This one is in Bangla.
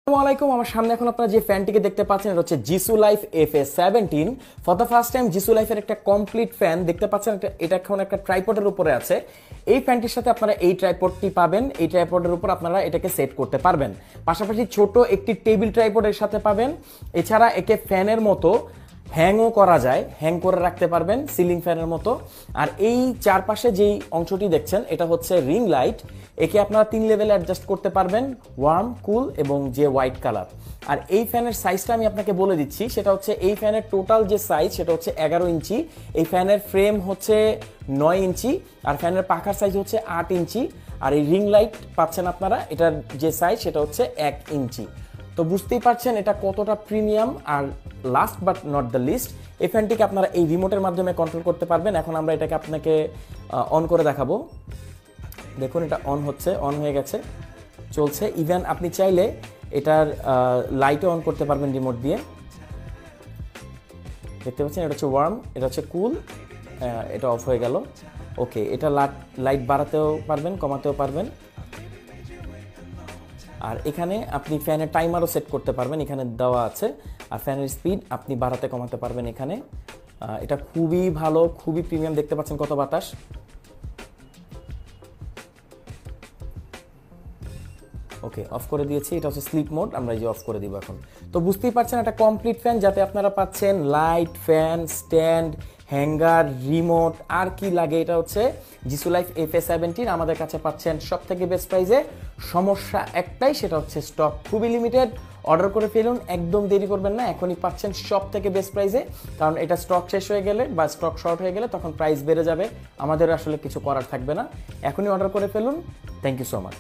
আসসালামু আলাইকুম। আমার সামনে এখন আপনারা যে ফ্যানটিকে দেখতে পাচ্ছেন এটা হচ্ছে Jisu life FA17। For the first time Jisu লাইফের একটা কমপ্লিট ফ্যান দেখতে পাচ্ছেন। এটা এখন একটা ট্রাইপডের উপরে আছে। এই ফ্যানটির সাথে আপনারা এই ট্রাইপডটি পাবেন। এই ট্রাইপডের উপর আপনারা এটাকে সেট করতে পারবেন। পাশাপাশি ছোট একটি টেবিল ট্রাইপডের সাথে পাবেন। এছাড়া একে ফ্যানের মতো হ্যাংও করা যায়, হ্যাং করে রাখতে পারবেন সিলিং ফ্যানের মতো। আর এই চারপাশে যেই অংশটি দেখছেন এটা হচ্ছে রিং লাইট। একে আপনারা 3 লেভেলে অ্যাডজাস্ট করতে পারবেন, ওয়ার্ম, কুল এবং যে হোয়াইট কালার। আর এই ফ্যানের সাইজটা আমি আপনাকে বলে দিচ্ছি, সেটা হচ্ছে এই ফ্যানের টোটাল যে সাইজ সেটা হচ্ছে 11 ইঞ্চি। এই ফ্যানের ফ্রেম হচ্ছে 9 ইঞ্চি আর ফ্যানের পাখার সাইজ হচ্ছে 8 ইঞ্চি। আর এই রিং লাইট পাচ্ছেন আপনারা, এটার যে সাইজ সেটা হচ্ছে 1 ইঞ্চি। তো বুঝতেই পারছেন এটা কতটা প্রিমিয়াম। আর last but not the least, এই ফ্যানটিকে আপনারা এই রিমোটের মাধ্যমে কন্ট্রোল করতে পারবেন। এখন আমরা এটাকে আপনাকে অন করে দেখাবো। দেখুন এটা অন হচ্ছে, অন হয়ে গেছে, চলছে। ইভেন আপনি চাইলে এটার লাইটও অন করতে পারবেন রিমোট দিয়ে। দেখতে পাচ্ছেন এটা হচ্ছে ওয়ার্ম, এটা হচ্ছে কুল, এটা অফ হয়ে গেল। ওকে, এটা লাইট বাড়াতেও পারবেন, কমাতেও পারবেন। আর এখানে আপনি ফ্যানের টাইমারও সেট করতে পারবেন, এখানে দেওয়া আছে। আর ফ্যানের স্পিড আপনি বাড়াতে কমাতে পারবেন এখানে। এটা খুবই ভালো, খুবই প্রিমিয়াম। দেখতে পাচ্ছেন কত বাতাস। ওকে, অফ করে দিয়েছি। এটা হচ্ছে স্লিপ মোড, আমরা এই যে অফ করে দিব এখন। তো বুঝতেই পারছেন একটা কমপ্লিট ফ্যান, যাতে আপনারা পাচ্ছেন light, fan, stand, hanger, remote, আর কি লাগে। এটা হচ্ছে জিসু লাইফ FA17 আমাদের কাছে পাচ্ছেন সব থেকে বেস্ট প্রাইসে। সমস্যা একটাই, সেটা হচ্ছে স্টক খুবই লিমিটেড। অর্ডার করে ফেলুন, একদম দেরি করবেন না, এখনই পাচ্ছেন সব থেকে বেস্ট প্রাইসে। কারণ এটা স্টক শেষ হয়ে গেলে বা স্টক শর্ট হয়ে গেলে তখন প্রাইস বেড়ে যাবে, আমাদের আসলে কিছু করার থাকবে না। এখনই অর্ডার করে ফেলুন। Thank you so much.